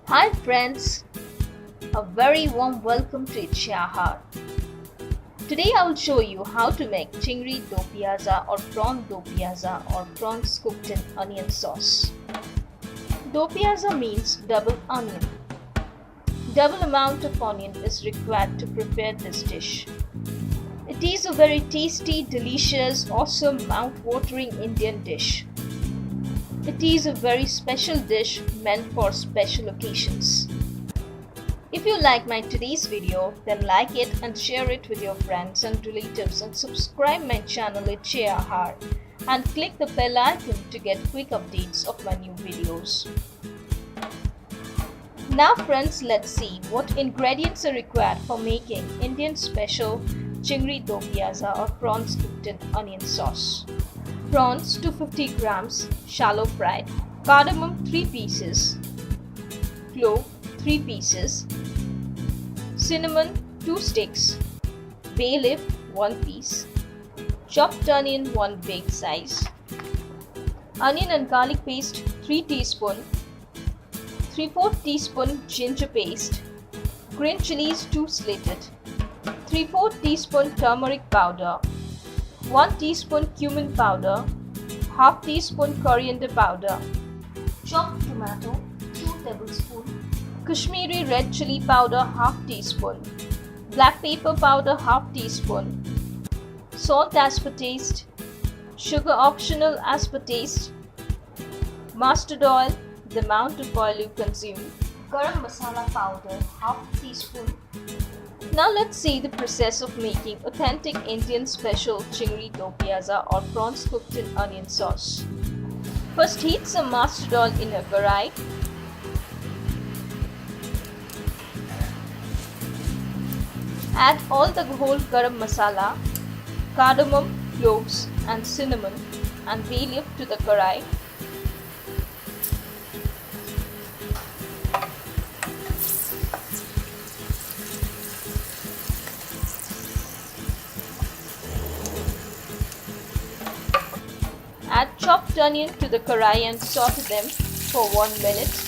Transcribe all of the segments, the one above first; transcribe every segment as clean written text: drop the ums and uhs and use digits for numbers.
Hi friends, a very warm welcome to Ichche Aahar. Today I will show you how to make Chingri Dopiaza or Prawn Dopiaza or prawns cooked in onion sauce. Dopiaza means double onion. Double amount of onion is required to prepare this dish. It is a very tasty, delicious, awesome, mouth-watering Indian dish. It is a very special dish meant for special occasions. If you like my today's video, then like it and share it with your friends and relatives and subscribe my channel Ichche Aahar and click the bell icon to get quick updates of my new videos. Now friends, let's see what ingredients are required for making Indian special Chingri Dopiaza or prawns cooked in onion sauce. Prawns 250 grams, shallow fried. Cardamom 3 pieces. Clove 3 pieces. Cinnamon 2 sticks. Bay leaf 1 piece. Chopped onion 1 big size. Onion and garlic paste 3 teaspoon. 3/4 teaspoon ginger paste. Green chilies 2 slated. 3/4 teaspoon turmeric powder. 1 teaspoon cumin powder, half teaspoon coriander powder, chopped tomato 2 tablespoons, Kashmiri red chili powder half teaspoon, black pepper powder half teaspoon, salt as per taste, sugar optional as per taste, mustard oil, the amount of oil you consume, garam masala powder half teaspoon. Now let's see the process of making authentic Indian special Chingri Dopiaza or prawns cooked in onion sauce. First heat some mustard oil in a karai. Add all the whole garam masala, cardamom, cloves and cinnamon and bay leaf to the karai. Add chopped onion to the karai and saute them for 1 minute.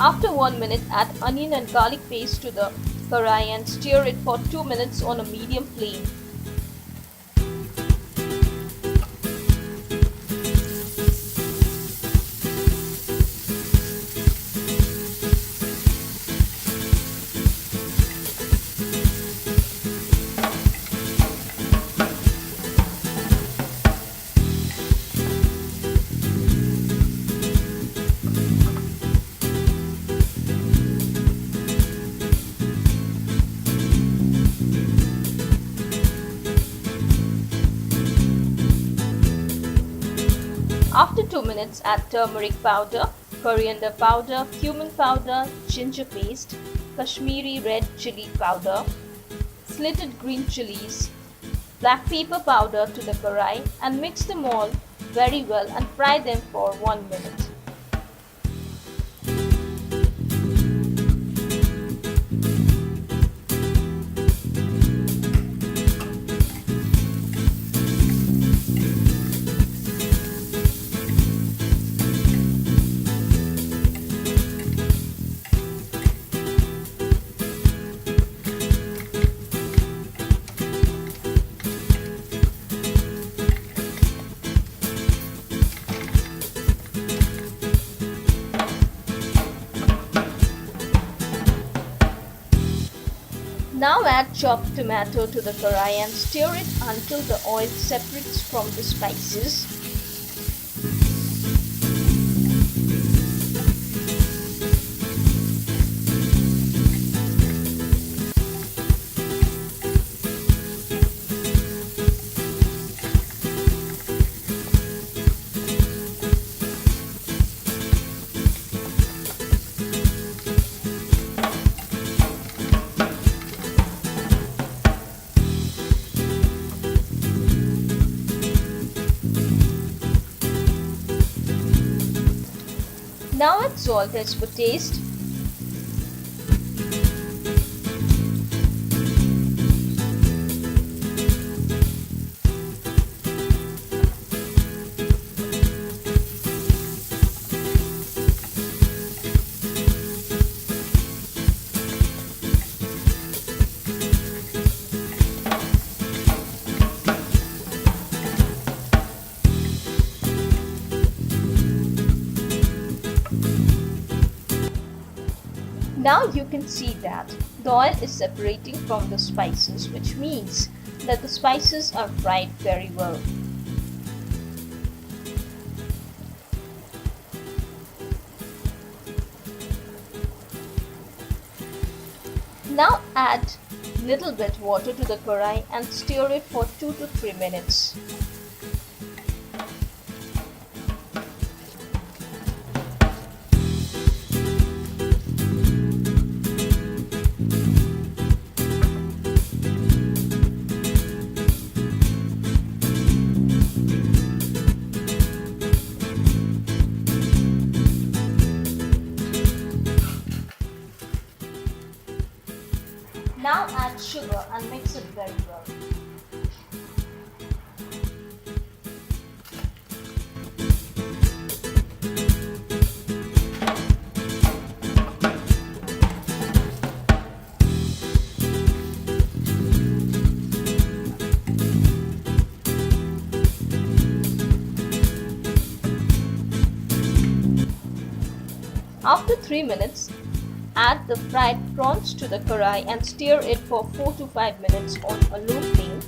After 1 minute, add onion and garlic paste to the karai and stir it for 2 minutes on a medium flame. After 2 minutes, add turmeric powder, coriander powder, cumin powder, ginger paste, Kashmiri red chili powder, slitted green chilies, black pepper powder to the karai and mix them all very well and fry them for 1 minute. Now add chopped tomato to the karai and stir it until the oil separates from the spices. Now add salt as per taste. Now you can see that the oil is separating from the spices, which means that the spices are fried very well. Now add little bit water to the karai and stir it for 2 to 3 minutes. Now add sugar and mix it very well. After 3 minutes, add the fried prawns to the karai and stir it for 4 to 5 minutes on a low flame.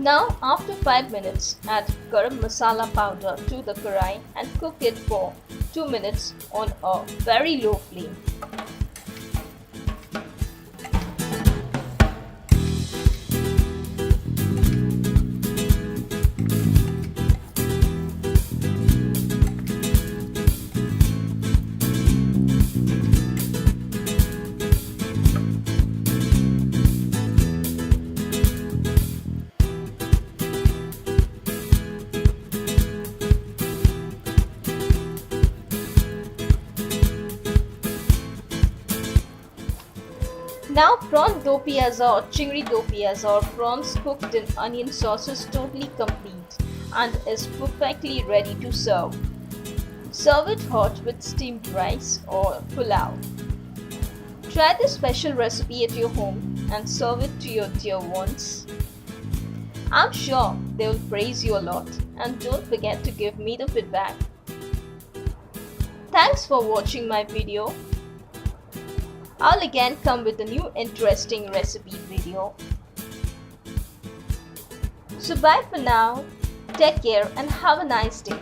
Now after 5 minutes, add garam masala powder to the karai and cook it for 2 minutes on a very low flame. Now prawn dopiaza or chingri dopiaza or prawns cooked in onion sauce is totally complete and is perfectly ready to serve. Serve it hot with steamed rice or pulao. Try this special recipe at your home and serve it to your dear ones. I'm sure they will praise you a lot, and don't forget to give me the feedback. Thanks for watching my video. I'll again come with a new interesting recipe video. So bye for now, take care and have a nice day.